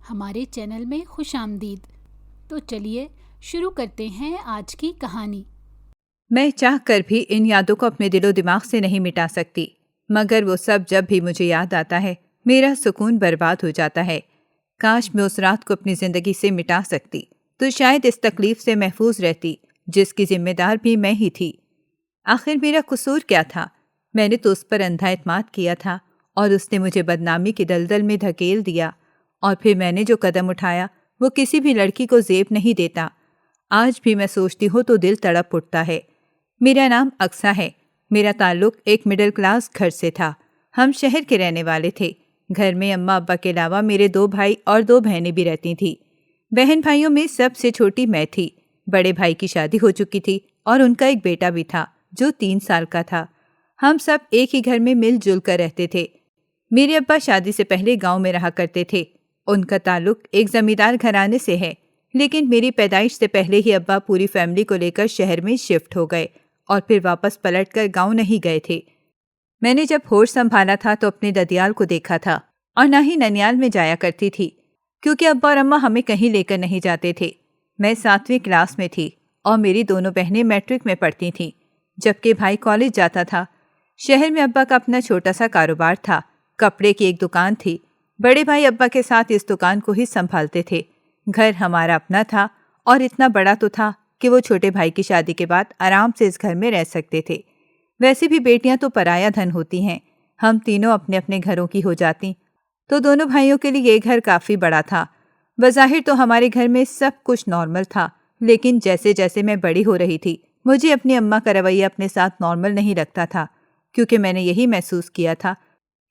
ہمارے چینل میں خوش آمدید۔ تو چلیے شروع کرتے ہیں آج کی کہانی۔ میں چاہ کر بھی ان یادوں کو اپنے دل و دماغ سے نہیں مٹا سکتی، مگر وہ سب جب بھی مجھے یاد آتا ہے میرا سکون برباد ہو جاتا ہے۔ کاش میں اس رات کو اپنی زندگی سے مٹا سکتی تو شاید اس تکلیف سے محفوظ رہتی جس کی ذمہ دار بھی میں ہی تھی۔ آخر میرا قصور کیا تھا؟ میں نے تو اس پر اندھا اعتماد کیا تھا اور اس نے مجھے بدنامی کی دلدل میں دھکیل دیا، اور پھر میں نے جو قدم اٹھایا وہ کسی بھی لڑکی کو زیب نہیں دیتا۔ آج بھی میں سوچتی ہوں تو دل تڑپ اٹھتا ہے۔ میرا نام اقصیٰ ہے۔ میرا تعلق ایک مڈل کلاس گھر سے تھا۔ ہم شہر کے رہنے والے تھے۔ گھر میں اماں ابا کے علاوہ میرے 2 بھائی اور 2 بہنیں بھی رہتی تھیں۔ بہن بھائیوں میں سب سے چھوٹی میں تھی۔ بڑے بھائی کی شادی ہو چکی تھی اور ان کا ایک بیٹا بھی تھا جو 3 سال کا تھا۔ ہم سب ایک ہی گھر میں مل جل کر رہتے تھے۔ میرے ابا شادی سے پہلے گاؤں میں رہا کرتے تھے۔ ان کا تعلق ایک زمیندار گھرانے سے ہے، لیکن میری پیدائش سے پہلے ہی ابا پوری فیملی کو لے کر شہر میں شفٹ ہو گئے اور پھر واپس پلٹ کر گاؤں نہیں گئے تھے۔ میں نے جب ہوش سنبھالا تھا تو اپنے ددیال کو دیکھا تھا اور نہ ہی ننیال میں جایا کرتی تھی، کیونکہ ابا اور اماں ہمیں کہیں لے کر نہیں جاتے تھے۔ میں 7ویں کلاس میں تھی اور میری دونوں بہنیں میٹرک میں پڑھتی تھیں، جبکہ بھائی کالج جاتا تھا۔ شہر میں ابا کا اپنا چھوٹا سا کاروبار تھا، کپڑے کی ایک دکان تھی۔ بڑے بھائی ابا کے ساتھ اس دکان کو ہی سنبھالتے تھے۔ گھر ہمارا اپنا تھا اور اتنا بڑا تو تھا کہ وہ چھوٹے بھائی کی شادی کے بعد آرام سے اس گھر میں رہ سکتے تھے۔ ویسے بھی بیٹیاں تو پرایا دھن ہوتی ہیں۔ ہم تینوں اپنے اپنے گھروں کی ہو جاتی تو دونوں بھائیوں کے لیے یہ گھر کافی بڑا تھا۔ بظاہر تو ہمارے گھر میں سب کچھ نارمل تھا، لیکن جیسے جیسے میں بڑی ہو رہی تھی مجھے اپنی اماں کا رویہ اپنے ساتھ نارمل نہیں لگتا تھا، کیونکہ میں نے یہی محسوس کیا تھا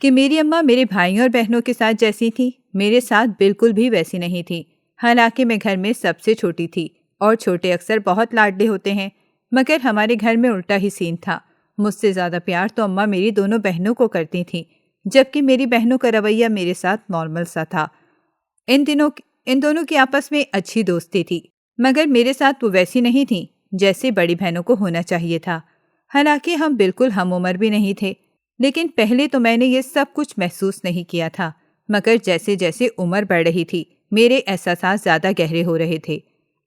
کہ میری اماں میرے بھائیوں اور بہنوں کے ساتھ جیسی تھی میرے ساتھ بالکل بھی ویسی نہیں تھی۔ حالانکہ میں گھر میں سب سے چھوٹی تھی اور چھوٹے اکثر بہت لاڈلے ہوتے ہیں، مگر ہمارے گھر میں الٹا ہی سین تھا۔ مجھ سے زیادہ پیار تو اماں میری دونوں بہنوں کو کرتی تھیں، جبکہ میری بہنوں کا رویہ میرے ساتھ نارمل سا تھا۔ ان دونوں کی آپس میں اچھی دوستی تھی، مگر میرے ساتھ وہ ویسی نہیں تھی جیسے بڑی بہنوں کو ہونا چاہیے تھا۔ حالانکہ ہم بالکل ہم عمر بھی نہیں تھے، لیکن پہلے تو میں نے یہ سب کچھ محسوس نہیں کیا تھا، مگر جیسے جیسے عمر بڑھ رہی تھی میرے احساسات زیادہ گہرے ہو رہے تھے۔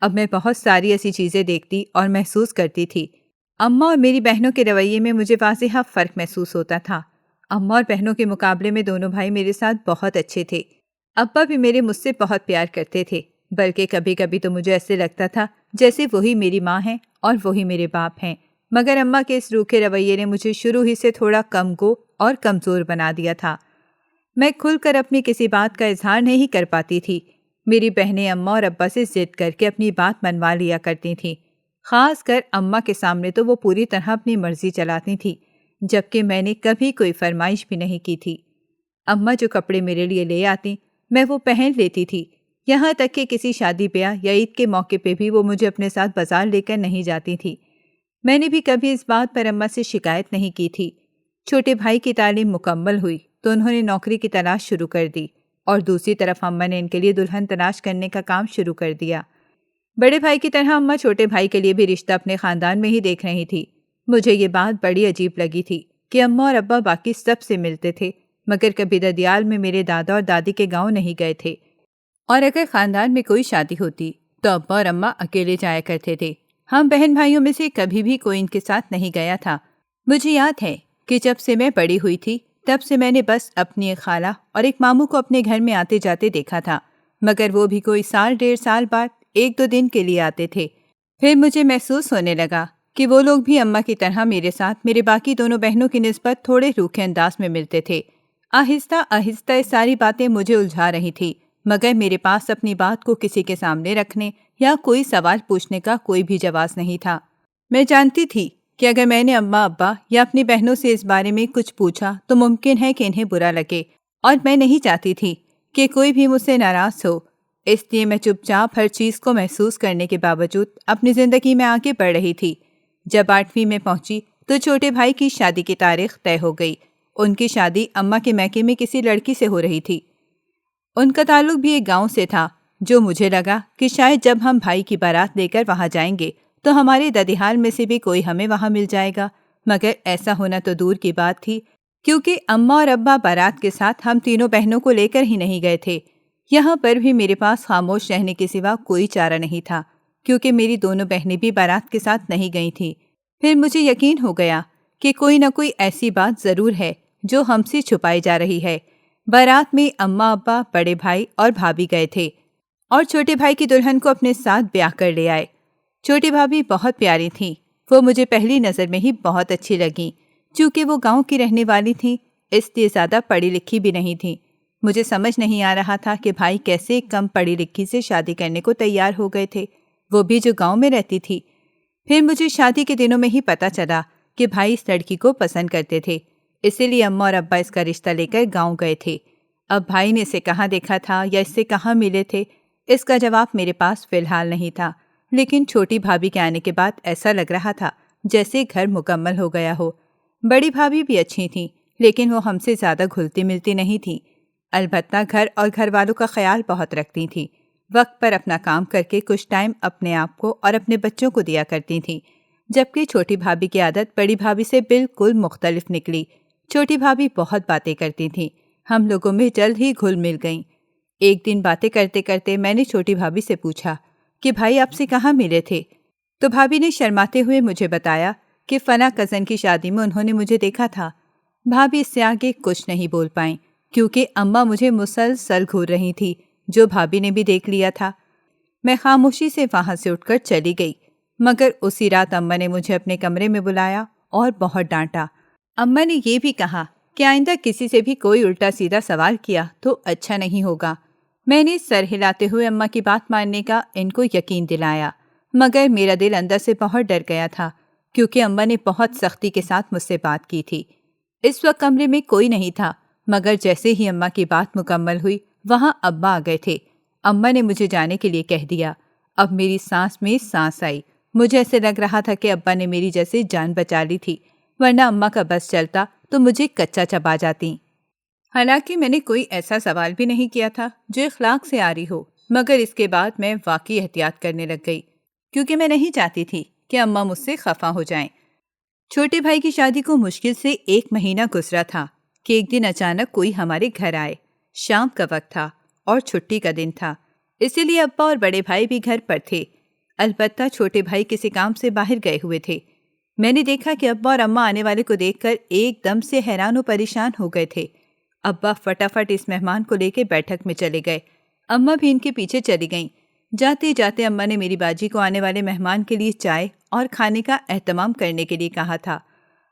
اب میں بہت ساری ایسی چیزیں دیکھتی اور محسوس کرتی تھی۔ اماں اور میری بہنوں کے رویے میں مجھے واضح فرق محسوس ہوتا تھا۔ اماں اور بہنوں کے مقابلے میں دونوں بھائی میرے ساتھ بہت اچھے تھے۔ ابا بھی میرے مجھ سے بہت پیار کرتے تھے، بلکہ کبھی کبھی تو مجھے ایسے لگتا تھا جیسے وہی میری ماں ہیں اور وہی میرے باپ ہیں۔ مگر اماں کے اس روکھے رویے نے مجھے شروع ہی سے تھوڑا کم گو اور کمزور بنا دیا تھا۔ میں کھل کر اپنی کسی بات کا اظہار نہیں کر پاتی تھی۔ میری بہنیں اماں اور ابا سے ضد کر کے اپنی بات منوا لیا کرتی تھیں۔ خاص کر اماں کے سامنے تو وہ پوری طرح اپنی مرضی چلاتی تھیں، جبکہ میں نے کبھی کوئی فرمائش بھی نہیں کی تھی۔ اماں جو کپڑے میرے لیے لے آتی میں وہ پہن لیتی تھی، یہاں تک کہ کسی شادی بیاہ یا عید کے موقع پہ بھی وہ مجھے اپنے ساتھ بازار لے کر نہیں جاتی تھی۔ میں نے بھی کبھی اس بات پر اماں سے شکایت نہیں کی تھی۔ چھوٹے بھائی کی تعلیم مکمل ہوئی تو انہوں نے نوکری کی تلاش شروع کر دی، اور دوسری طرف اماں نے ان کے لیے دلہن تلاش کرنے کا کام شروع کر دیا۔ بڑے بھائی کی طرح اماں چھوٹے بھائی کے لیے بھی رشتہ اپنے خاندان میں ہی دیکھ رہی تھی۔ مجھے یہ بات بڑی عجیب لگی تھی کہ اماں اور ابا باقی سب سے ملتے تھے، مگر کبھی ددیال میں میرے دادا اور دادی کے گاؤں نہیں گئے تھے، اور اگر خاندان میں کوئی شادی ہوتی تو ابا اور اماں اکیلے جایا کرتے تھے۔ ہم بہن بھائیوں میں سے کبھی بھی کوئی ان کے ساتھ نہیں گیا تھا۔ مجھے یاد ہے کہ جب سے میں بڑی ہوئی تھی تب سے میں نے بس اپنی ایک خالہ اور ایک ماموں کو اپنے گھر میں آتے جاتے دیکھا تھا، مگر وہ بھی کوئی 1.5 سال بعد 1-2 دن کے لیے آتے تھے۔ پھر مجھے محسوس ہونے لگا کہ وہ لوگ بھی اماں کی طرح میرے ساتھ میرے باقی دونوں بہنوں کی نسبت تھوڑے روکھے انداز میں ملتے تھے۔ آہستہ آہستہ یہ ساری باتیں مجھے الجھا رہی تھی، مگر میرے پاس اپنی بات کو کسی کے سامنے رکھنے یا کوئی سوال پوچھنے کا کوئی بھی جواز نہیں تھا۔ میں جانتی تھی کہ اگر میں نے اماں ابا یا اپنی بہنوں سے اس بارے میں کچھ پوچھا تو ممکن ہے کہ انہیں برا لگے، اور میں نہیں چاہتی تھی کہ کوئی بھی مجھ سے ناراض ہو۔ اس لیے میں چپ چاپ ہر چیز کو محسوس کرنے کے باوجود اپنی زندگی میں آگے بڑھ رہی تھی۔ جب 8ویں میں پہنچی تو چھوٹے بھائی کی شادی کی تاریخ طے ہو گئی۔ ان کی شادی اماں کے میکے میں کسی لڑکی سے ہو رہی تھی۔ ان کا تعلق بھی ایک گاؤں سے تھا، جو مجھے لگا کہ شاید جب ہم بھائی کی بارات لے کر وہاں جائیں گے تو ہمارے ددیحال میں سے بھی کوئی ہمیں وہاں مل جائے گا، مگر ایسا ہونا تو دور کی بات تھی، کیونکہ اماں اور ابا بارات کے ساتھ ہم تینوں بہنوں کو لے کر ہی نہیں گئے تھے۔ یہاں پر بھی میرے پاس خاموش رہنے کے سوا کوئی چارہ نہیں تھا، کیونکہ میری دونوں بہنیں بھی بارات کے ساتھ نہیں گئی تھیں۔ پھر مجھے یقین ہو گیا کہ کوئی نہ کوئی ایسی بات ضرور ہے جو ہم سے چھپائی جا رہی ہے۔ بارات میں اماں ابا، بڑے بھائی اور بھابھی گئے تھے اور چھوٹے بھائی کی دلہن کو اپنے ساتھ بیاہ کر لے آئے۔ چھوٹی بھابھی بہت پیاری تھیں، وہ مجھے پہلی نظر میں ہی بہت اچھی لگیں۔ چونکہ وہ گاؤں کی رہنے والی تھیں، اس لیے زیادہ پڑھی لکھی بھی نہیں تھیں۔ مجھے سمجھ نہیں آ رہا تھا کہ بھائی کیسے کم پڑھی لکھی سے شادی کرنے کو تیار ہو گئے تھے، وہ بھی جو گاؤں میں رہتی تھی۔ پھر مجھے شادی کے دنوں میں ہی پتہ چلا کہ بھائی اس لڑکی کو پسند کرتے تھے، اسی لیے اماں اور ابا اس کا رشتہ لے کر گاؤں گئے تھے۔ اب بھائی نے اسے کہاں دیکھا تھا یا اس سے کہاں ملے تھے، اس کا جواب میرے پاس فی الحال نہیں تھا، لیکن چھوٹی بھابھی کے آنے کے بعد ایسا لگ رہا تھا جیسے گھر مکمل ہو گیا ہو۔ بڑی بھابھی بھی اچھی تھیں، لیکن وہ ہم سے زیادہ گھلتی ملتی نہیں تھیں۔ البتہ گھر اور گھر والوں کا خیال بہت رکھتی تھیں، وقت پر اپنا کام کر کے کچھ ٹائم اپنے آپ کو اور اپنے بچوں کو دیا کرتی تھیں، جبکہ چھوٹی بھابھی کی عادت بڑی بھابھی سے بالکل مختلف نکلی۔ چھوٹی بھابھی بہت باتیں کرتی تھیں، ہم لوگوں میں جلد ہی گھل مل گئیں۔ ایک دن باتیں کرتے کرتے میں نے چھوٹی بھابھی سے پوچھا کہ بھائی آپ سے کہاں ملے تھے؟ تو بھابھی نے شرماتے ہوئے مجھے بتایا کہ فلاں کزن کی شادی میں انہوں نے مجھے دیکھا تھا۔ بھابھی اس سے آگے کچھ نہیں بول پائیں، کیونکہ اماں مجھے مسلسل گھور رہی تھی، جو بھابھی نے بھی دیکھ لیا تھا۔ میں خاموشی سے وہاں سے اٹھ کر چلی گئی، مگر اسی رات اماں نے مجھے اپنے کمرے میں بلایا اور بہت ڈانٹا۔ اماں نے یہ بھی کہا کہ آئندہ کسی سے بھی کوئی الٹا سیدھا سوال کیا تو اچھا نہیں ہوگا۔ میں نے سر ہلاتے ہوئے اماں کی بات ماننے کا ان کو یقین دلایا، مگر میرا دل اندر سے بہت ڈر گیا تھا، کیونکہ اماں نے بہت سختی کے ساتھ مجھ سے بات کی تھی۔ اس وقت کمرے میں کوئی نہیں تھا، مگر جیسے ہی اماں کی بات مکمل ہوئی وہاں ابا آ گئے تھے۔ اماں نے مجھے جانے کے لیے کہہ دیا۔ اب میری سانس میں سانس آئی، مجھے ایسے لگ رہا تھا کہ ابا نے میری جیسے جان بچا لی تھی، ورنہ اماں کا بس چلتا تو مجھے کچا چبا جاتی۔ حالانکہ میں نے کوئی ایسا سوال بھی نہیں کیا تھا جو اخلاق سے آری ہو، مگر اس کے بعد میں واقعی احتیاط کرنے لگ گئی، کیونکہ میں نہیں چاہتی تھی کہ اماں مجھ سے خفا ہو جائیں۔ چھوٹے بھائی کی شادی کو مشکل سے 1 مہینہ گزرا تھا کہ ایک دن اچانک کوئی ہمارے گھر آئے۔ شام کا وقت تھا اور چھٹی کا دن تھا، اسی لیے ابا اور بڑے بھائی بھی گھر پر تھے۔ البتہ چھوٹے بھائی کسی کام سے باہر گئے ہوئے تھے۔ میں نے دیکھا کہ ابا اور اماں آنے والے کو دیکھ کر ایک دم سے حیران و پریشان ہو گئے تھے۔ ابا فٹافٹ اس مہمان کو لے کے بیٹھک میں چلے گئے، اماں بھی ان کے پیچھے چلی گئیں۔ جاتے جاتے اماں نے میری باجی کو آنے والے مہمان کے لیے چائے اور کھانے کا اہتمام کرنے کے لیے کہا تھا۔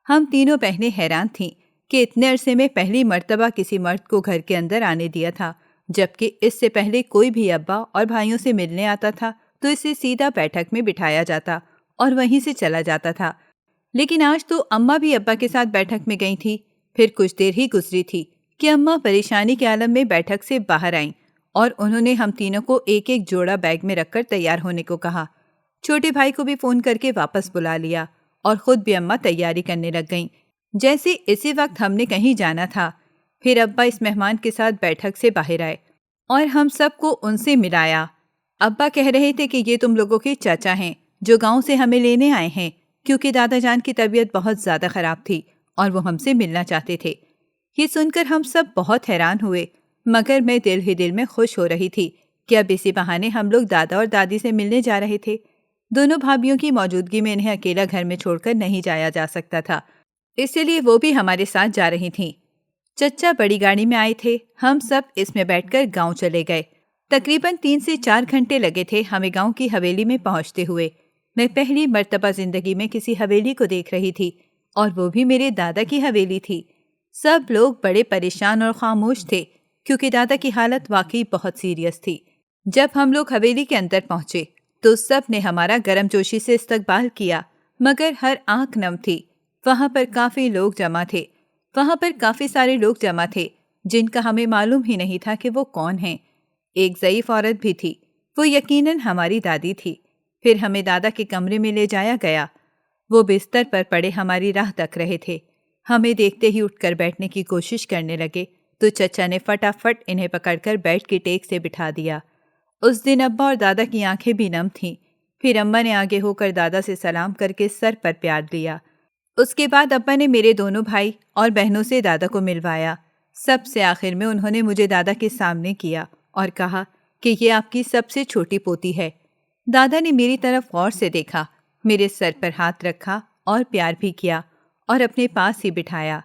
ہم تینوں بہنیں حیران تھیں کہ اتنے عرصے میں پہلی مرتبہ کسی مرد کو گھر کے اندر آنے دیا تھا، جبکہ اس سے پہلے کوئی بھی ابا اور بھائیوں سے ملنے آتا تھا تو اسے سیدھا بیٹھک میں بٹھایا جاتا اور وہیں سے چلا جاتا تھا۔ لیکن آج تو اماں بھی ابا کے ساتھ بیٹھک میں گئی تھی۔ پھر کچھ دیر ہی گزری تھی کہ اماں پریشانی کے عالم میں بیٹھک سے باہر آئیں اور انہوں نے ہم تینوں کو ایک ایک جوڑا بیگ میں رکھ کر تیار ہونے کو کہا۔ چھوٹے بھائی کو بھی فون کر کے واپس بلا لیا اور خود بھی اماں تیاری کرنے لگ گئیں، جیسے اسی وقت ہم نے کہیں جانا تھا۔ پھر ابا اس مہمان کے ساتھ بیٹھک سے باہر آئے اور ہم سب کو ان سے ملایا۔ ابا کہہ رہے تھے کہ یہ تم لوگوں کے چاچا ہیں جو گاؤں سے ہمیں لینے آئے ہیں، کیونکہ دادا جان کی طبیعت بہت زیادہ خراب تھی اور وہ ہم سے ملنا چاہتے تھے۔ یہ سن کر ہم سب بہت حیران ہوئے، مگر میں دل ہی دل میں خوش ہو رہی تھی کہ اب اسی بہانے ہم لوگ دادا اور دادی سے ملنے جا رہے تھے۔ دونوں بھابھیوں کی موجودگی میں انہیں اکیلا گھر میں چھوڑ کر نہیں جایا جا سکتا تھا، اسی لیے وہ بھی ہمارے ساتھ جا رہی تھیں۔ چچا بڑی گاڑی میں آئے تھے، ہم سب اس میں بیٹھ کر گاؤں چلے گئے۔ تقریباً 3 سے 4 گھنٹے لگے تھے ہمیں گاؤں کی حویلی میں پہنچتے ہوئے۔ میں پہلی مرتبہ زندگی میں کسی حویلی کو دیکھ رہی تھی، اور وہ بھی میرے دادا کی حویلی تھی۔ سب لوگ بڑے پریشان اور خاموش تھے، کیونکہ دادا کی حالت واقعی بہت سیریس تھی۔ جب ہم لوگ حویلی کے اندر پہنچے تو سب نے ہمارا گرم جوشی سے استقبال کیا، مگر ہر آنکھ نم تھی۔ وہاں پر کافی سارے لوگ جمع تھے جن کا ہمیں معلوم ہی نہیں تھا کہ وہ کون ہیں۔ ایک ضعیف عورت بھی تھی، وہ یقیناً ہماری دادی تھی۔ پھر ہمیں دادا کے کمرے میں لے جایا گیا۔ وہ بستر پر پڑے ہماری راہ تک رہے تھے۔ ہمیں دیکھتے ہی اٹھ کر بیٹھنے کی کوشش کرنے لگے تو چچا نے فٹافٹ انہیں پکڑ کر بیڈ کی ٹیک سے بٹھا دیا۔ اس دن ابا اور دادا کی آنکھیں بھی نم تھیں۔ پھر اماں نے آگے ہو کر دادا سے سلام کر کے سر پر پیار لیا۔ اس کے بعد ابا نے میرے دونوں بھائی اور بہنوں سے دادا کو ملوایا۔ سب سے آخر میں انہوں نے مجھے دادا کے سامنے کیا اور کہا کہ یہ آپ کی سب سے چھوٹی پوتی ہے۔ دادا نے میری طرف غور سے دیکھا، میرے سر پر ہاتھ رکھا اور پیار بھی کیا اور اپنے پاس ہی بٹھایا۔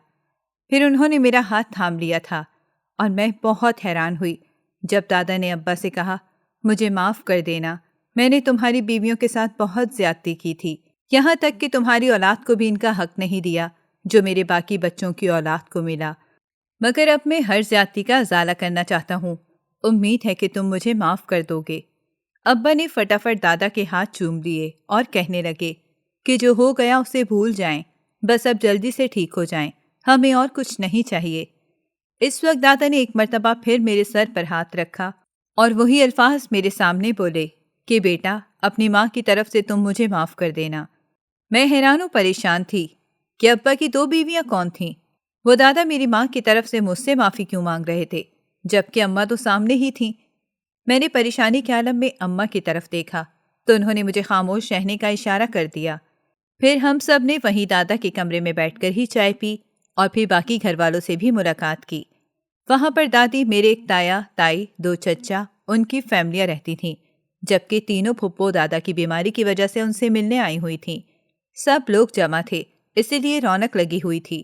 پھر انہوں نے میرا ہاتھ تھام لیا تھا اور میں بہت حیران ہوئی جب دادا نے ابا سے کہا، مجھے معاف کر دینا، میں نے تمہاری بیویوں کے ساتھ بہت زیادتی کی تھی، یہاں تک کہ تمہاری اولاد کو بھی ان کا حق نہیں دیا جو میرے باقی بچوں کی اولاد کو ملا، مگر اب میں ہر زیادتی کا ازالہ کرنا چاہتا ہوں، امید ہے کہ تم مجھے معاف کر دو گے۔ ابا نے فٹافٹ دادا کے ہاتھ چوم لیے اور کہنے لگے کہ جو ہو گیا اسے بھول جائیں، بس اب جلدی سے ٹھیک ہو جائیں، ہمیں اور کچھ نہیں چاہیے۔ اس وقت دادا نے ایک مرتبہ پھر میرے سر پر ہاتھ رکھا اور وہی الفاظ میرے سامنے بولے کہ بیٹا، اپنی ماں کی طرف سے تم مجھے معاف کر دینا۔ میں حیران و پریشان تھی کہ ابا کی 2 بیویاں کون تھیں؟ وہ دادا میری ماں کی طرف سے مجھ سے معافی کیوں مانگ رہے تھے جبکہ اماں تو سامنے ہی تھیں؟ میں نے پریشانی کے عالم میں اماں کی طرف دیکھا تو انہوں نے مجھے خاموش رہنے کا اشارہ کر دیا۔ پھر ہم سب نے وہیں دادا کے کمرے میں بیٹھ کر ہی چائے پی اور پھر باقی گھر والوں سے بھی ملاقات کی۔ وہاں پر دادی، میرے ایک تایا، تائی، 2 چچا، ان کی فیملیاں رہتی تھیں، جبکہ تینوں پھپھو دادا کی بیماری کی وجہ سے ان سے ملنے آئی ہوئی تھیں۔ سب لوگ جمع تھے، اسی لیے رونق لگی ہوئی تھی۔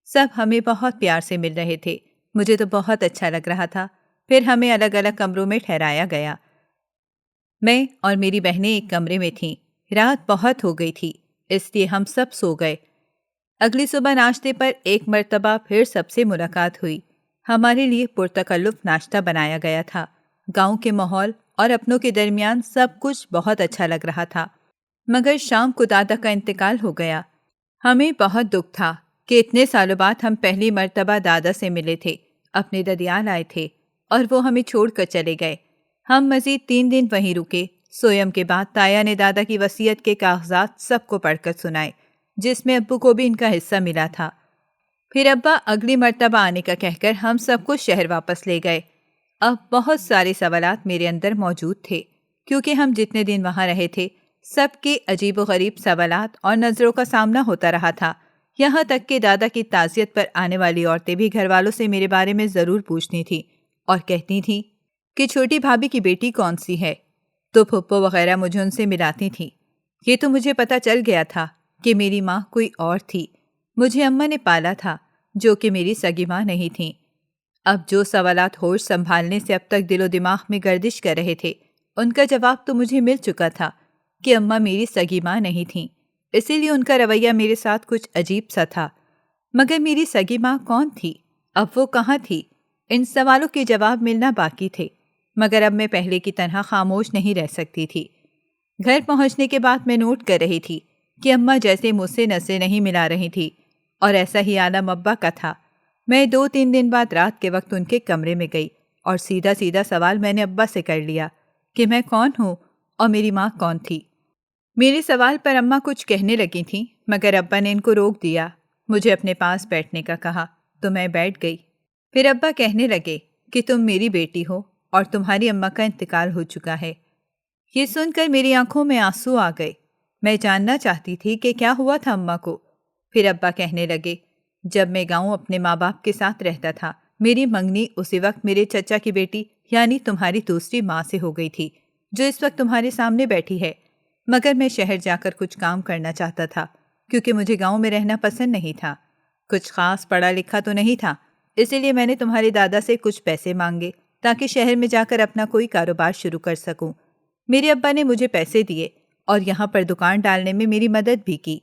سب ہمیں بہت پیار سے مل رہے تھے، مجھے تو بہت اچھا لگ رہا تھا۔ پھر ہمیں الگ الگ کمروں میں ٹھہرایا گیا۔ میں اور میری بہنیں ایک کمرے میں تھیں۔ رات بہت ہو گئی تھی، اس لیے ہم سب سو گئے۔ اگلی صبح ناشتے پر ایک مرتبہ پھر سب سے ملاقات ہوئی۔ ہمارے لیے پرتکلف ناشتہ بنایا گیا تھا۔ گاؤں کے ماحول اور اپنوں کے درمیان سب کچھ بہت اچھا لگ رہا تھا، مگر شام کو دادا کا انتقال ہو گیا۔ ہمیں بہت دکھ تھا کہ اتنے سالوں بعد ہم پہلی مرتبہ دادا سے ملے تھے، اپنے ددیال آئے تھے اور وہ ہمیں چھوڑ کر چلے گئے۔ ہم مزید 3 دن وہیں رکے۔ سویم کے بعد تایا نے دادا کی وصیت کے کاغذات سب کو پڑھ کر سنائے، جس میں ابو کو بھی ان کا حصہ ملا تھا۔ پھر ابا اگلی مرتبہ آنے کا کہہ کر ہم سب کو شہر واپس لے گئے۔ اب بہت سارے سوالات میرے اندر موجود تھے، کیونکہ ہم جتنے دن وہاں رہے تھے سب کے عجیب و غریب سوالات اور نظروں کا سامنا ہوتا رہا تھا، یہاں تک کہ دادا کی تعزیت پر آنے والی عورتیں بھی گھر والوں سے میرے بارے میں ضرور پوچھتی تھیں اور کہتی تھیں کہ چھوٹی بھابھی کی بیٹی کون سی ہے، تو پھپھو وغیرہ مجھے ان سے ملاتی تھیں۔ یہ تو مجھے پتہ چل گیا تھا کہ میری ماں کوئی اور تھی، مجھے اماں نے پالا تھا جو کہ میری سگی ماں نہیں تھیں۔ اب جو سوالات ہوش سنبھالنے سے اب تک دل و دماغ میں گردش کر رہے تھے، ان کا جواب تو مجھے مل چکا تھا کہ اماں میری سگی ماں نہیں تھیں، اسی لیے ان کا رویہ میرے ساتھ کچھ عجیب سا تھا۔ مگر میری سگی ماں کون تھی؟ اب وہ کہاں تھی؟ ان سوالوں کے جواب ملنا باقی تھے، مگر اب میں پہلے کی طرح خاموش نہیں رہ سکتی تھی۔ گھر پہنچنے کے بعد میں نوٹ کر رہی تھی کہ اماں جیسے مجھ سے نظریں نہیں ملا رہی تھی، اور ایسا ہی عالم ابا کا تھا۔ میں 2-3 دن بعد رات کے وقت ان کے کمرے میں گئی اور سیدھا سیدھا سوال میں نے ابا سے کر لیا کہ میں کون ہوں اور میری ماں کون تھی۔ میرے سوال پر اماں کچھ کہنے لگی تھیں، مگر ابا نے ان کو روک دیا۔ مجھے اپنے پاس بیٹھنے کا کہا تو میں بیٹھ گئی۔ پھر ابا کہنے لگے کہ تم میری بیٹی ہو اور تمہاری اماں کا انتقال ہو چکا ہے۔ یہ سن کر میری آنکھوں میں آنسو آ گئے۔ میں جاننا چاہتی تھی کہ کیا ہوا تھا اماں کو۔ پھر ابا کہنے لگے، جب میں گاؤں اپنے ماں باپ کے ساتھ رہتا تھا، میری منگنی اسی وقت میرے چچا کی بیٹی یعنی تمہاری دوسری ماں سے ہو گئی تھی، جو اس وقت تمہارے سامنے بیٹھی ہے۔ مگر میں شہر جا کر کچھ کام کرنا چاہتا تھا، کیونکہ مجھے گاؤں میں رہنا پسند نہیں تھا۔ کچھ خاص پڑھا لکھا تو نہیں تھا، اسی لیے میں نے تمہارے دادا سے کچھ پیسے مانگے تاکہ شہر میں جا کر اپنا کوئی کاروبار شروع کر سکوں۔ میرے ابا نے مجھے پیسے دیے اور یہاں پر دکان ڈالنے میں میری مدد بھی کی،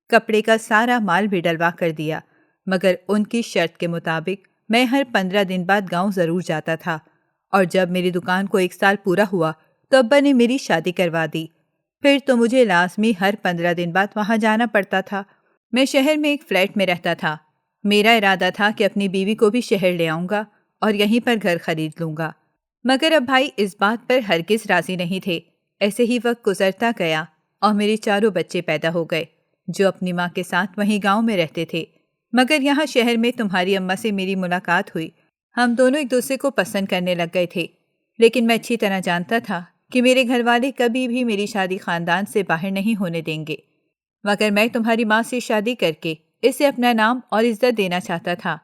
کپڑے کا سارا مال بھی ڈلوا کر دیا، مگر ان کی شرط کے مطابق میں ہر 15 دن بعد گاؤں ضرور جاتا تھا، اور جب میری دکان کو 1 سال پورا ہوا تو ابا نے میری شادی کروا دی۔ پھر تو مجھے لازمی ہر 15 دن بعد وہاں جانا پڑتا تھا۔ میں شہر میں ایک فلیٹ میں رہتا تھا۔ میرا ارادہ تھا کہ اپنی بیوی کو بھی شہر لے آؤں گا اور یہیں پر گھر خرید لوں گا، مگر اب بھائی اس بات پر ہرگز راضی نہیں تھے۔ ایسے ہی وقت گزرتا گیا اور میرے 4 بچے پیدا ہو گئے جو اپنی ماں کے ساتھ وہیں گاؤں میں رہتے تھے، مگر یہاں شہر میں تمہاری اماں سے میری ملاقات ہوئی۔ ہم دونوں ایک دوسرے کو پسند کرنے لگ گئے تھے، لیکن میں اچھی طرح جانتا تھا کہ میرے گھر والے کبھی بھی میری شادی خاندان سے باہر نہیں ہونے دیں گے، مگر میں تمہاری ماں سے شادی کر کے اسے اپنا نام اور عزت دینا چاہتا تھا۔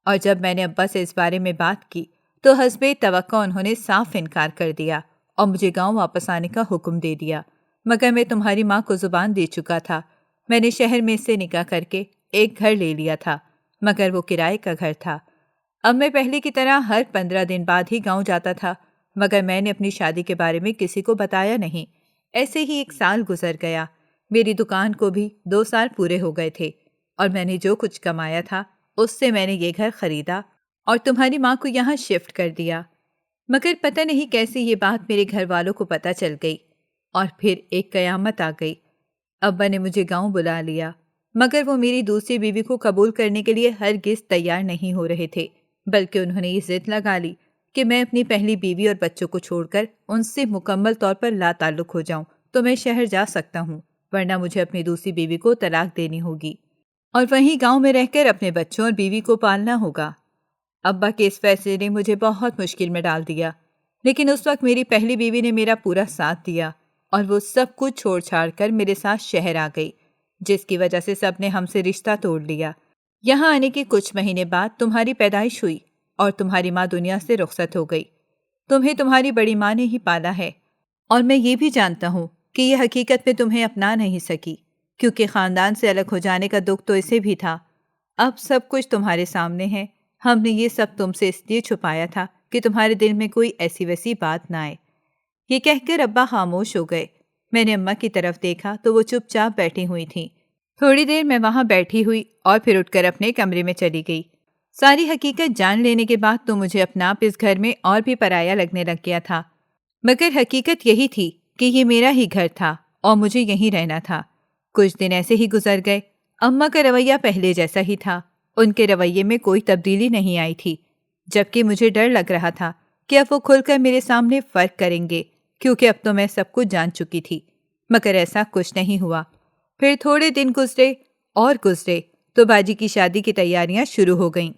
اور جب میں نے ابا سے اس بارے میں بات کی تو حسب توقع انہوں نے صاف انکار کر دیا اور مجھے گاؤں واپس آنے کا حکم دے دیا، مگر میں تمہاری ماں کو زبان دے چکا تھا۔ میں نے شہر میں اس سے نکاح کر کے ایک گھر لے لیا تھا، مگر وہ کرائے کا گھر تھا۔ اب میں پہلے کی طرح ہر 15 دن بعد ہی گاؤں جاتا تھا، مگر میں نے اپنی شادی کے بارے میں کسی کو بتایا نہیں۔ ایسے ہی 1 سال گزر گیا، میری دکان کو بھی 2 سال پورے ہو گئے تھے، اور میں نے جو کچھ کمایا تھا اس سے میں نے یہ گھر خریدا اور تمہاری ماں کو یہاں شفٹ کر دیا۔ مگر پتہ نہیں کیسے یہ بات میرے گھر والوں کو پتہ چل گئی، اور پھر ایک قیامت آ گئی۔ ابا نے مجھے گاؤں بلا لیا، مگر وہ میری دوسری بیوی کو قبول کرنے کے لیے ہرگز تیار نہیں ہو رہے تھے، بلکہ انہوں نے یہ ضد لگا لی کہ میں اپنی پہلی بیوی اور بچوں کو چھوڑ کر ان سے مکمل طور پر لا تعلق ہو جاؤں تو میں شہر جا سکتا ہوں، ورنہ مجھے اپنی دوسری بیوی کو طلاق دینی ہوگی اور وہیں گاؤں میں رہ کر اپنے بچوں اور بیوی کو پالنا ہوگا۔ ابا کے اس فیصلے نے مجھے بہت مشکل میں ڈال دیا، لیکن اس وقت میری پہلی بیوی نے میرا پورا ساتھ دیا اور وہ سب کچھ چھوڑ چھاڑ کر میرے ساتھ شہر آ گئی، جس کی وجہ سے سب نے ہم سے رشتہ توڑ لیا۔ یہاں آنے کے کچھ مہینے بعد تمہاری پیدائش ہوئی اور تمہاری ماں دنیا سے رخصت ہو گئی۔ تمہیں تمہاری بڑی ماں نے ہی پالا ہے، اور میں یہ بھی جانتا ہوں کہ یہ حقیقت میں تمہیں اپنا نہیں سکی، کیونکہ خاندان سے الگ ہو جانے کا دکھ تو اسے بھی تھا۔ اب سب کچھ تمہارے سامنے ہے، ہم نے یہ سب تم سے اس لیے چھپایا تھا کہ تمہارے دل میں کوئی ایسی ویسی بات نہ آئے۔ یہ کہہ کر ابا خاموش ہو گئے۔ میں نے اماں کی طرف دیکھا تو وہ چپ چاپ بیٹھی ہوئی تھیں۔ تھوڑی دیر میں وہاں بیٹھی ہوئی اور پھر اٹھ کر اپنے کمرے میں چلی گئی۔ ساری حقیقت جان لینے کے بعد تو مجھے اپنا آپ اس گھر میں اور بھی پرایا لگنے لگ گیا تھا، مگر حقیقت یہی تھی کہ یہ میرا ہی گھر تھا اور مجھے یہیں رہنا تھا۔ کچھ دن ایسے ہی گزر گئے۔ اماں کا رویہ پہلے جیسا ہی تھا، ان کے رویے میں کوئی تبدیلی نہیں آئی تھی، جبکہ مجھے ڈر لگ رہا تھا کہ اب وہ کھل کر میرے سامنے فرق کریں گے، کیونکہ اب تو میں سب کچھ جان چکی تھی، مگر ایسا کچھ نہیں ہوا۔ پھر تھوڑے دن گزرے اور گزرے تو باجی کی شادی کی تیاریاں شروع ہو گئیں۔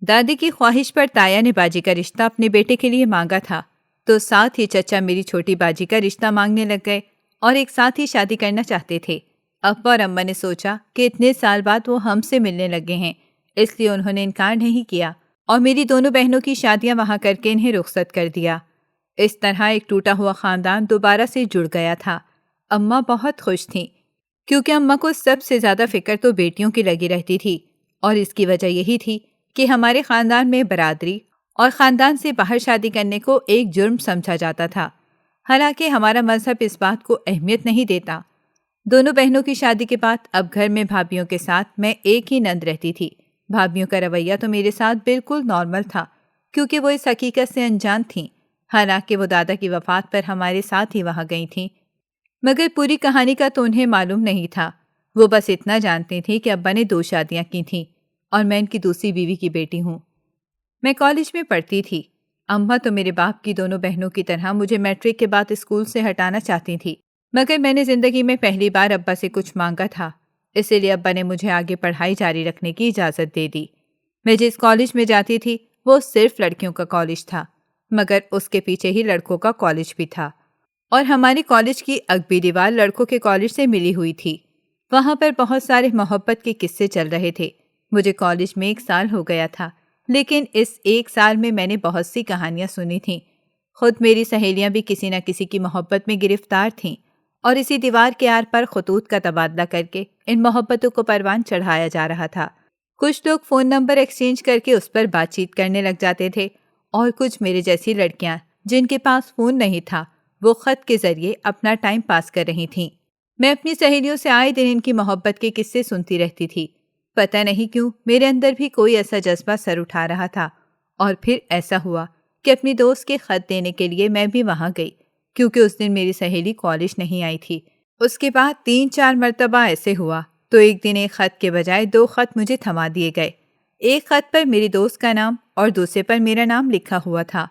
دادی کی خواہش پر تایا نے باجی کا رشتہ اپنے بیٹے کے لیے مانگا تھا، تو ساتھ ہی چچا میری چھوٹی باجی کا رشتہ مانگنے لگ گئے اور ایک ساتھ ہی شادی کرنا چاہتے تھے۔ ابا اور اماں نے سوچا کہ اتنے سال بعد وہ ہم سے ملنے لگے ہیں، اس لیے انہوں نے انکار نہیں کیا اور میری دونوں بہنوں کی شادیاں وہاں کر کے انہیں رخصت کر دیا۔ اس طرح ایک ٹوٹا ہوا خاندان دوبارہ سے جڑ گیا تھا۔ اماں بہت خوش تھیں، کیونکہ اماں کو سب سے زیادہ فکر تو بیٹیوں کی لگی رہتی تھی، اور اس کی وجہ یہی تھی کہ ہمارے خاندان میں برادری اور خاندان سے باہر شادی کرنے کو ایک جرم سمجھا جاتا تھا، حالانکہ ہمارا مذہب اس بات کو اہمیت نہیں دیتا۔ دونوں بہنوں کی شادی کے بعد اب گھر میں بھابھیوں کے ساتھ میں ایک ہی نند رہتی تھی۔ بھابھیوں کا رویہ تو میرے ساتھ بالکل نارمل تھا، کیونکہ وہ اس حقیقت سے انجان تھیں، حالانکہ وہ دادا کی وفات پر ہمارے ساتھ ہی وہاں گئی تھیں، مگر پوری کہانی کا تو انہیں معلوم نہیں تھا۔ وہ بس اتنا جانتی تھیں کہ ابا نے 2 شادیاں کی تھیں اور میں ان کی دوسری بیوی کی بیٹی ہوں۔ میں کالج میں پڑھتی تھی۔ اماں تو میرے باپ کی دونوں بہنوں کی طرح مجھے میٹرک کے بعد اسکول سے ہٹانا چاہتی تھی، مگر میں نے زندگی میں پہلی بار ابا سے کچھ مانگا تھا، اسی لیے ابا نے مجھے آگے پڑھائی جاری رکھنے کی اجازت دے دی۔ میں جس کالج میں جاتی تھی وہ صرف لڑکیوں کا کالج تھا، مگر اس کے پیچھے ہی لڑکوں کا کالج بھی تھا، اور ہمارے کالج کی عقبی دیوار لڑکوں کے کالج سے ملی ہوئی تھی۔ وہاں پر بہت سارے محبت کے قصے چل رہے تھے۔ مجھے کالج میں 1 سال ہو گیا تھا، لیکن اس 1 سال میں نے بہت سی کہانیاں سنی تھیں۔ خود میری سہیلیاں بھی کسی نہ کسی کی محبت میں گرفتار تھیں، اور اسی دیوار کے آر پر خطوط کا تبادلہ کر کے ان محبتوں کو پروان چڑھایا جا رہا تھا۔ کچھ لوگ فون نمبر ایکسچینج کر کے اس پر بات چیت کرنے لگ جاتے تھے، اور کچھ میرے جیسی لڑکیاں جن کے پاس فون نہیں تھا وہ خط کے ذریعے اپنا ٹائم پاس کر رہی تھیں۔ میں اپنی سہیلیوں سے آئے دن ان کی محبت کے قصے سنتی رہتی تھی۔ پتہ نہیں کیوں میرے اندر بھی کوئی ایسا جذبہ سر اٹھا رہا تھا، اور پھر ایسا ہوا کہ اپنی دوست کے خط دینے کے لیے میں بھی وہاں گئی، کیونکہ اس دن میری سہیلی کالج نہیں آئی تھی۔ اس کے بعد 3-4 مرتبہ ایسے ہوا تو ایک دن ایک خط کے بجائے 2 خط مجھے تھما دیے گئے۔ ایک خط پر میری دوست کا نام اور دوسرے پر میرا نام لکھا ہوا تھا۔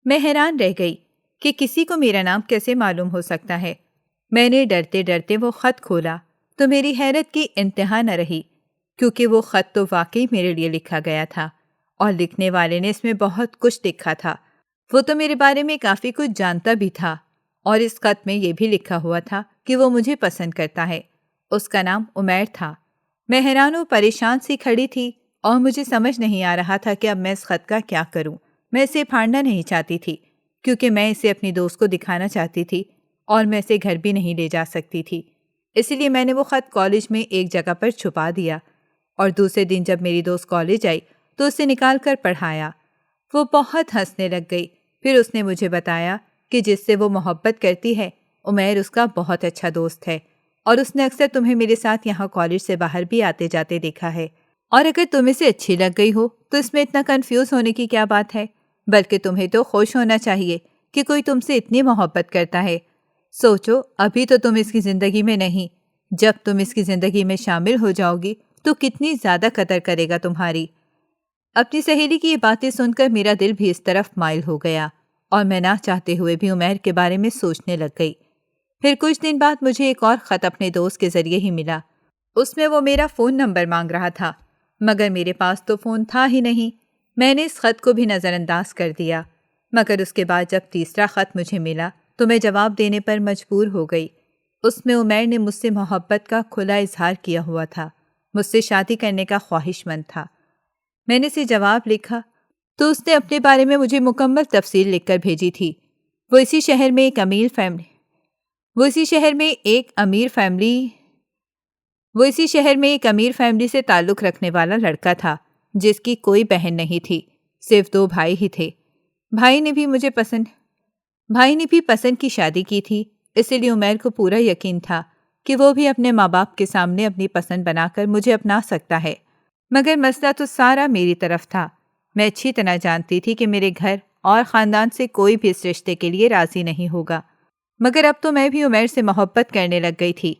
میں حیران رہ گئی کہ کسی کو میرا نام کیسے معلوم ہو سکتا ہے۔ میں نے ڈرتے ڈرتے وہ خط کھولا تو میری حیرت کی انتہا نہ رہی، کیونکہ وہ خط تو واقعی میرے لیے لکھا گیا تھا، اور لکھنے والے نے اس میں بہت کچھ لکھا تھا۔ وہ تو میرے بارے میں کافی کچھ جانتا بھی تھا، اور اس خط میں یہ بھی لکھا ہوا تھا کہ وہ مجھے پسند کرتا ہے۔ اس کا نام عمیر تھا۔ میں حیران و پریشان سی کھڑی تھی، اور مجھے سمجھ نہیں آ رہا تھا کہ اب میں اس خط کا کیا کروں۔ میں اسے پھاڑنا نہیں چاہتی تھی کیونکہ میں اسے اپنی دوست کو دکھانا چاہتی تھی اور میں اسے گھر بھی نہیں لے جا سکتی تھی۔ اسی لیے میں نے وہ خط کالج میں ایک جگہ پر چھپا دیا اور دوسرے دن جب میری دوست کالج آئی تو اسے نکال کر پڑھایا۔ وہ بہت ہنسنے لگ گئی۔ پھر اس نے مجھے بتایا کہ جس سے وہ محبت کرتی ہے عمیر اس کا بہت اچھا دوست ہے اور اس نے اکثر تمہیں میرے ساتھ یہاں کالج سے باہر بھی آتے جاتے دیکھا ہے، اور اگر تم اسے اچھی لگ گئی ہو تو اس میں اتنا کنفیوز ہونے کی کیا بات ہے؟ بلکہ تمہیں تو خوش ہونا چاہیے کہ کوئی تم سے اتنی محبت کرتا ہے۔ سوچو، ابھی تو تم اس کی زندگی میں نہیں، جب تم اس کی زندگی میں شامل ہو جاؤ گی تو کتنی زیادہ قدر کرے گا تمہاری۔ اپنی سہیلی کی یہ باتیں سن کر میرا دل بھی اس طرف مائل ہو گیا اور میں نہ چاہتے ہوئے بھی عمیر کے بارے میں سوچنے لگ گئی۔ پھر کچھ دن بعد مجھے ایک اور خط اپنے دوست کے ذریعے ہی ملا۔ اس میں وہ میرا فون نمبر مانگ رہا تھا، مگر میرے پاس تو فون تھا ہی نہیں۔ میں نے اس خط کو بھی نظر انداز کر دیا، مگر اس کے بعد جب تیسرا خط مجھے ملا تو میں جواب دینے پر مجبور ہو گئی۔ اس میں عمیر نے مجھ سے محبت کا کھلا اظہار کیا ہوا تھا، مجھ سے شادی کرنے کا خواہش مند تھا۔ میں نے اسے جواب لکھا تو اس نے اپنے بارے میں مجھے مکمل تفصیل لکھ کر بھیجی تھی۔ وہ اسی شہر میں ایک امیر فیملی سے تعلق رکھنے والا لڑکا تھا جس کی کوئی بہن نہیں تھی، صرف 2 بھائی ہی تھے۔ بھائی نے بھی پسند کی شادی کی تھی، اسی لیے عمیر کو پورا یقین تھا کہ وہ بھی اپنے ماں باپ کے سامنے اپنی پسند بنا کر مجھے اپنا سکتا ہے۔ مگر مسئلہ تو سارا میری طرف تھا۔ میں اچھی طرح جانتی تھی کہ میرے گھر اور خاندان سے کوئی بھی اس رشتے کے لیے راضی نہیں ہوگا، مگر اب تو میں بھی عمیر سے محبت کرنے لگ گئی تھی۔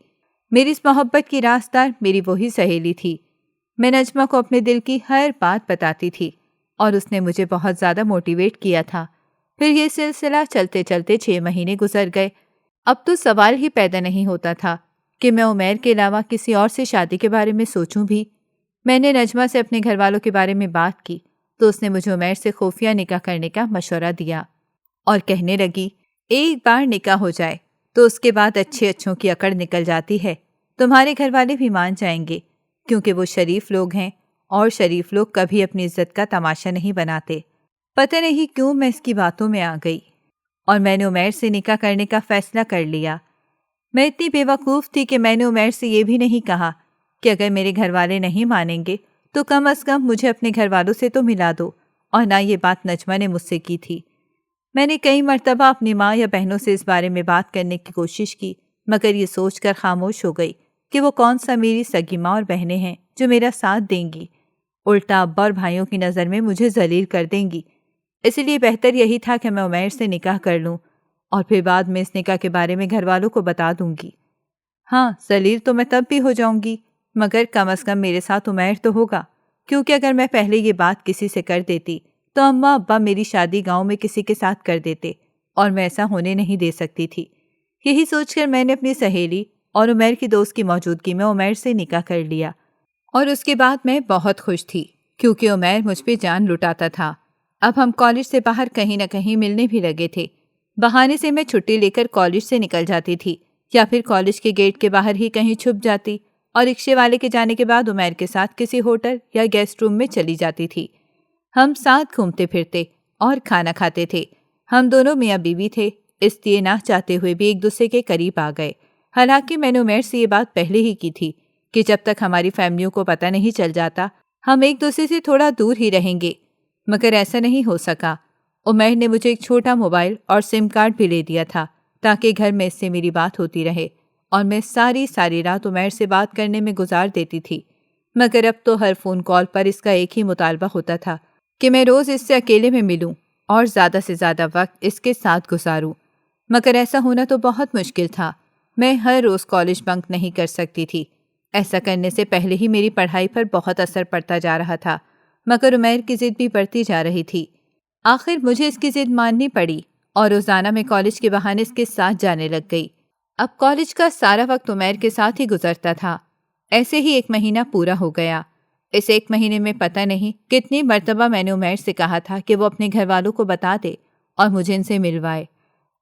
میری اس محبت کی رازدار میری وہی سہیلی تھی۔ میں نجمہ کو اپنے دل کی ہر بات بتاتی تھی اور اس نے مجھے بہت زیادہ موٹیویٹ کیا تھا۔ پھر یہ سلسلہ چلتے چلتے 6 مہینے گزر گئے۔ اب تو سوال ہی پیدا نہیں ہوتا تھا کہ میں عمیر کے علاوہ کسی اور سے شادی کے بارے میں سوچوں بھی۔ میں نے نجمہ سے اپنے گھر والوں کے بارے میں بات کی تو اس نے مجھے عمیر سے خفیہ نکاح کرنے کا مشورہ دیا اور کہنے لگی، ایک بار نکاح ہو جائے تو اس کے بعد اچھوں کی اکڑ نکل جاتی ہے۔ تمہارے گھر والے بھی مان جائیں گے کیونکہ وہ شریف لوگ ہیں اور شریف لوگ کبھی اپنی عزت کا تماشا نہیں بناتے۔ پتہ نہیں کیوں میں اس کی باتوں میں آ گئی اور میں نے عمیر سے نکاح کرنے کا فیصلہ کر لیا۔ میں اتنی بے وقوف تھی کہ میں نے عمیر سے یہ بھی نہیں کہا کہ اگر میرے گھر والے نہیں مانیں گے تو کم از کم مجھے اپنے گھر والوں سے تو ملا دو، اور نہ یہ بات نجمہ نے مجھ سے کی تھی۔ میں نے کئی مرتبہ اپنی ماں یا بہنوں سے اس بارے میں بات کرنے کی کوشش کی، مگر یہ سوچ کر خاموش ہو گئی کہ وہ کون سا میری سگی ماں اور بہنیں ہیں جو میرا ساتھ دیں گی، الٹا ابا اور بھائیوں کی نظر میں مجھے ذلیل کر دیں گی۔ اس لیے بہتر یہی تھا کہ میں عمیر سے نکاح کر لوں اور پھر بعد میں اس نکاح کے بارے میں گھر والوں کو بتا دوں گی۔ ہاں، ذلیل تو میں تب بھی ہو جاؤں گی، مگر کم از کم میرے ساتھ عمیر تو ہوگا، کیونکہ اگر میں پہلے یہ بات کسی سے کر دیتی تو اماں ابا میری شادی گاؤں میں کسی کے ساتھ کر دیتے اور میں ایسا ہونے نہیں دے سکتی تھی۔ یہی سوچ کر میں نے اپنی سہیلی اور عمیر کی دوست کی موجودگی میں عمیر سے نکاح کر لیا، اور اس کے بعد میں بہت خوش تھی کیونکہ عمیر مجھ پہ جان لٹاتا تھا۔ اب ہم کالج سے باہر کہیں نہ کہیں ملنے بھی لگے تھے۔ بہانے سے میں چھٹی لے کر کالج سے نکل جاتی تھی یا پھر کالج کے گیٹ کے باہر ہی کہیں چھپ جاتی اور رکشے والے کے جانے کے بعد عمیر کے ساتھ کسی ہوٹل یا گیسٹ روم میں چلی جاتی تھی۔ ہم ساتھ گھومتے پھرتے اور کھانا کھاتے تھے۔ ہم دونوں میاں بیوی تھے، اس لیے نہ چاہتے ہوئے بھی ایک دوسرے کے قریب آ گئے۔ حالانکہ میں نے عمیر سے یہ بات پہلے ہی کی تھی کہ جب تک ہماری فیملیوں کو پتہ نہیں چل جاتا ہم ایک دوسرے سے تھوڑا دور ہی رہیں گے، مگر ایسا نہیں ہو سکا۔ عمیر نے مجھے ایک چھوٹا موبائل اور سم کارڈ بھی لے دیا تھا تاکہ گھر میں اس سے میری بات ہوتی رہے اور میں ساری رات عمیر سے بات کرنے میں گزار دیتی تھی۔ مگر اب تو ہر فون کال پر اس کا ایک ہی مطالبہ ہوتا تھا کہ میں روز اس سے اکیلے میں ملوں اور زیادہ سے زیادہ وقت اس کے ساتھ گزاروں، مگر ایسا ہونا تو بہت مشکل تھا۔ میں ہر روز کالج بنک نہیں کر سکتی تھی۔ ایسا کرنے سے پہلے ہی میری پڑھائی پر بہت اثر پڑتا جا رہا تھا، مگر عمیر کی ضد بھی بڑھتی جا رہی تھی۔ آخر مجھے اس کی ضد ماننی پڑی اور روزانہ میں کالج کے بہانے اس کے ساتھ جانے لگ گئی۔ اب کالج کا سارا وقت عمیر کے ساتھ ہی گزرتا تھا۔ ایسے ہی 1 مہینہ پورا ہو گیا۔ اس 1 مہینے میں پتہ نہیں کتنی مرتبہ میں نے عمیر سے کہا تھا کہ وہ اپنے گھر والوں کو بتا دے اور مجھے ان سے ملوائے،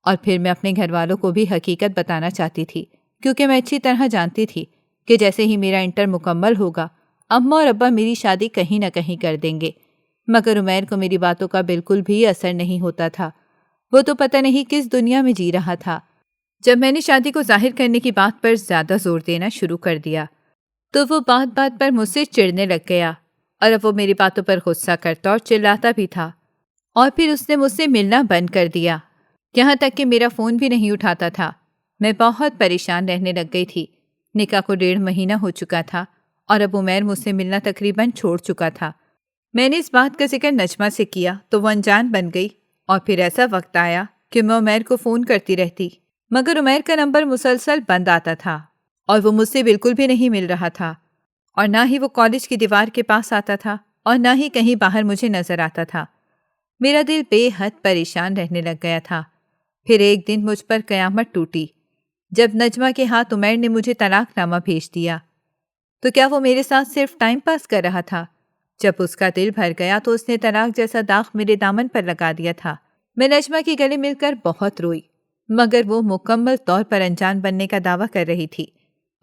اور پھر میں اپنے گھر والوں کو بھی حقیقت بتانا چاہتی تھی کیونکہ میں اچھی طرح جانتی تھی کہ جیسے ہی میرا انٹر مکمل ہوگا اماں اور ابا میری شادی کہیں نہ کہیں کر دیں گے۔ مگر عمیر کو میری باتوں کا بالکل بھی اثر نہیں ہوتا تھا۔ وہ تو پتہ نہیں کس دنیا میں جی رہا تھا۔ جب میں نے شادی کو ظاہر کرنے کی بات پر زیادہ زور دینا شروع کر دیا تو وہ بات بات پر مجھ سے چڑھنے لگ گیا، اور اب وہ میری باتوں پر غصہ کرتا اور چلاتا بھی تھا۔ اور پھر اس نے مجھ سے ملنا بند کر دیا، یہاں تک کہ میرا فون بھی نہیں اٹھاتا تھا۔ میں بہت پریشان رہنے لگ گئی تھی۔ نکاح کو 1.5 مہینہ ہو چکا تھا اور اب عمیر مجھ سے ملنا تقریباً چھوڑ چکا تھا۔ میں نے اس بات کا ذکر نجمہ سے کیا تو وہ انجان بن گئی، اور پھر ایسا وقت آیا کہ میں عمیر کو فون کرتی رہتی، مگر عمیر کا نمبر مسلسل بند آتا تھا اور وہ مجھ سے بالکل بھی نہیں مل رہا تھا، اور نہ ہی وہ کالج کی دیوار کے پاس آتا تھا اور نہ ہی کہیں باہر مجھے نظر آتا تھا۔ میرا دل بے حد پریشان رہنے لگ گیا تھا۔ پھر ایک دن مجھ پر قیامت ٹوٹی جب نجمہ کے ہاتھ عمیر نے مجھے طلاق نامہ بھیج دیا۔ تو کیا وہ میرے ساتھ صرف ٹائم پاس کر رہا تھا؟ جب اس کا دل بھر گیا تو اس نے طلاق جیسا داغ میرے دامن پر لگا دیا تھا۔ میں نجمہ کے گلے مل کر بہت روئی، مگر وہ مکمل طور پر انجان بننے کا دعویٰ کر رہی تھی۔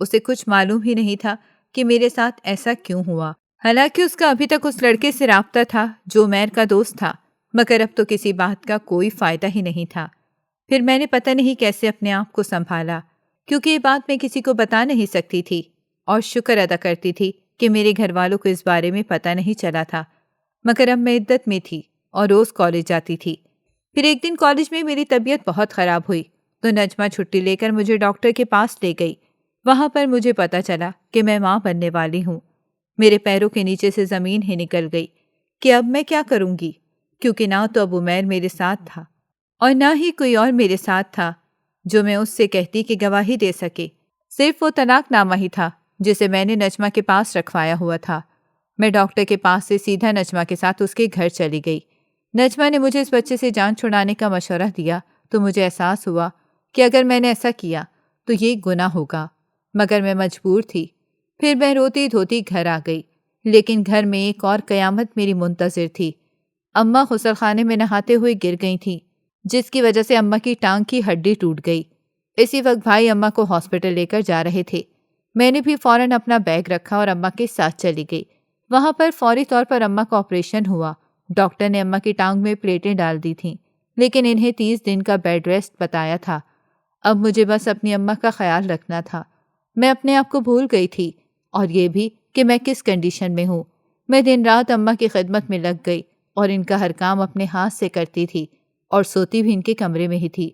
اسے کچھ معلوم ہی نہیں تھا کہ میرے ساتھ ایسا کیوں ہوا، حالانکہ اس کا ابھی تک اس لڑکے سے رابطہ تھا جو عمیر کا دوست تھا، مگر اب تو کسی بات کا کوئی فائدہ ہی نہیں تھا۔ پھر میں نے پتہ نہیں کیسے اپنے آپ کو سنبھالا، کیونکہ یہ بات میں کسی کو بتا نہیں سکتی تھی، اور شکر ادا کرتی تھی کہ میرے گھر والوں کو اس بارے میں پتہ نہیں چلا تھا۔ مگر اب میں عدت میں تھی اور روز کالج جاتی تھی۔ پھر ایک دن کالج میں میری طبیعت بہت خراب ہوئی تو نجمہ چھٹی لے کر مجھے ڈاکٹر کے پاس لے گئی۔ وہاں پر مجھے پتہ چلا کہ میں ماں بننے والی ہوں۔ میرے پیروں کے نیچے سے زمین ہی نکل گئی کہ اب میں کیا کروں گی، کیونکہ نہ تو اب عمیر میرے ساتھ تھا اور نہ ہی کوئی اور میرے ساتھ تھا جو میں اس سے کہتی کہ گواہی دے سکے۔ صرف وہ طلاق نامہ ہی تھا جسے میں نے نجمہ کے پاس رکھوایا ہوا تھا۔ میں ڈاکٹر کے پاس سے سیدھا نجمہ کے ساتھ اس کے گھر چلی گئی۔ نجمہ نے مجھے اس بچے سے جان چھڑانے کا مشورہ دیا تو مجھے احساس ہوا کہ اگر میں نے ایسا کیا تو یہ گناہ ہوگا، مگر میں مجبور تھی۔ پھر میں روتی دھوتی گھر آ گئی، لیکن گھر میں ایک اور قیامت میری منتظر تھی۔ اماں غسل خانے میں نہاتے ہوئے گر گئی تھیں، جس کی وجہ سے اماں کی ٹانگ کی ہڈی ٹوٹ گئی۔ اسی وقت بھائی اماں کو ہاسپٹل لے کر جا رہے تھے۔ میں نے بھی فوراً اپنا بیگ رکھا اور اماں کے ساتھ چلی گئی۔ وہاں پر فوری طور پر اماں کا آپریشن ہوا۔ ڈاکٹر نے اماں کی ٹانگ میں پلیٹیں ڈال دی تھیں، لیکن انہیں 30 دن کا بیڈ ریسٹ بتایا تھا۔ اب مجھے بس اپنی اماں کا خیال رکھنا تھا۔ میں اپنے آپ کو بھول گئی تھی، اور یہ بھی کہ میں کس کنڈیشن میں ہوں۔ میں دن رات اماں کی خدمت میں لگ گئی اور ان کا ہر کام اپنے ہاتھ سے کرتی تھی، اور سوتی بھی ان کے کمرے میں ہی تھی۔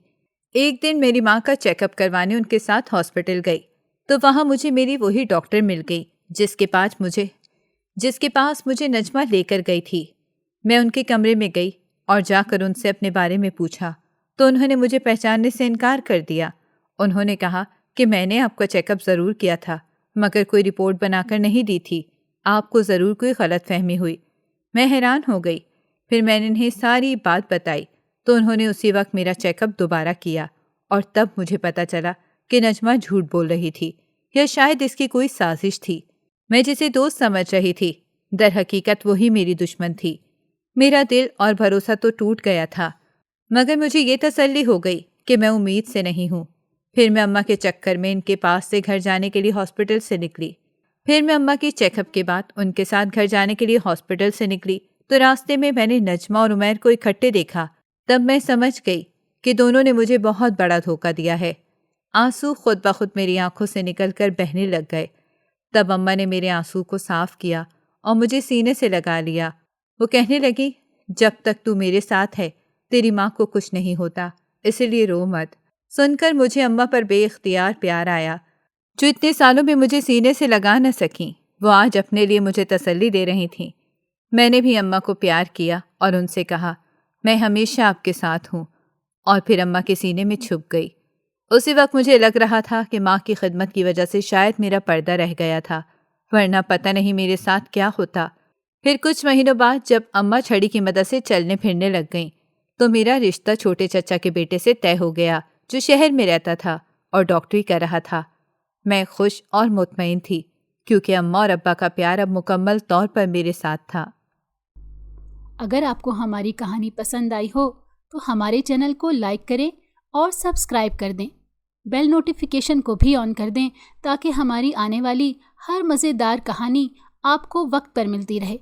ایک دن میری ماں کا چیک اپ کروانے ان کے ساتھ ہاسپٹل گئی تو وہاں مجھے میری وہی ڈاکٹر مل گئی جس کے پاس مجھے نجمہ لے کر گئی تھی۔ میں ان کے کمرے میں گئی اور جا کر ان سے اپنے بارے میں پوچھا تو انہوں نے مجھے پہچاننے سے انکار کر دیا۔ انہوں نے کہا کہ میں نے آپ کا چیک اپ ضرور کیا تھا، مگر کوئی رپورٹ بنا کر نہیں دی تھی، آپ کو ضرور کوئی غلط فہمی ہوئی۔ میں حیران ہو گئی۔ پھر میں نے انہیں ساری بات بتائی تو انہوں نے اسی وقت میرا چیک اپ دوبارہ کیا، اور تب مجھے پتہ چلا کہ نجمہ جھوٹ بول رہی تھی، یا شاید اس کی کوئی سازش تھی۔ میں جسے دوست سمجھ رہی تھی، در حقیقت وہی میری دشمن تھی۔ میرا دل اور بھروسہ تو ٹوٹ گیا تھا، مگر مجھے یہ تسلی ہو گئی کہ میں امید سے نہیں ہوں۔ پھر میں اماں کے چکر میں ان کے پاس سے گھر جانے کے لیے ہاسپٹل سے نکلی۔ پھر میں اماں کی چیک اپ کے بعد ان کے ساتھ گھر جانے کے لیے ہاسپٹل سے نکلی تو راستے میں نے نجمہ اور عمیر کو اکٹھے دیکھا۔ تب میں سمجھ گئی کہ دونوں نے مجھے بہت بڑا دھوکہ دیا ہے۔ آنسو خود بخود میری آنکھوں سے نکل کر بہنے لگ گئے۔ تب اماں نے میرے آنسو کو صاف کیا اور مجھے سینے سے لگا لیا۔ وہ کہنے لگی، جب تک تو میرے ساتھ ہے تیری ماں کو کچھ نہیں ہوتا، اسی لیے رو مت۔ سن کر مجھے اماں پر بے اختیار پیار آیا، جو اتنے سالوں میں مجھے سینے سے لگا نہ سکیں۔ وہ آج اپنے لیے مجھے تسلی دے رہی تھیں۔ میں نے بھی اماں کو پیار کیا اور ان سے کہا، میں ہمیشہ آپ کے ساتھ ہوں، اور پھر اماں کے سینے میں چھپ گئی۔ اسی وقت مجھے لگ رہا تھا کہ ماں کی خدمت کی وجہ سے شاید میرا پردہ رہ گیا تھا، ورنہ پتہ نہیں میرے ساتھ کیا ہوتا۔ پھر کچھ مہینوں بعد جب اماں چھڑی کی مدد سے چلنے پھرنے لگ گئیں تو میرا رشتہ چھوٹے چچا کے بیٹے سے طے ہو گیا، جو شہر میں رہتا تھا اور ڈاکٹری کر رہا تھا۔ میں خوش اور مطمئن تھی، کیونکہ اماں اور ابا کا پیار اب مکمل طور پر میرے ساتھ تھا۔ اگر آپ کو ہماری کہانی پسند آئی ہو تو ہمارے چینل کو لائک کریں اور سبسکرائب کر دیں۔ بیل نوٹیفیکیشن کو بھی آن کر دیں تاکہ ہماری آنے والی ہر مزیدار کہانی آپ کو وقت پر ملتی رہے۔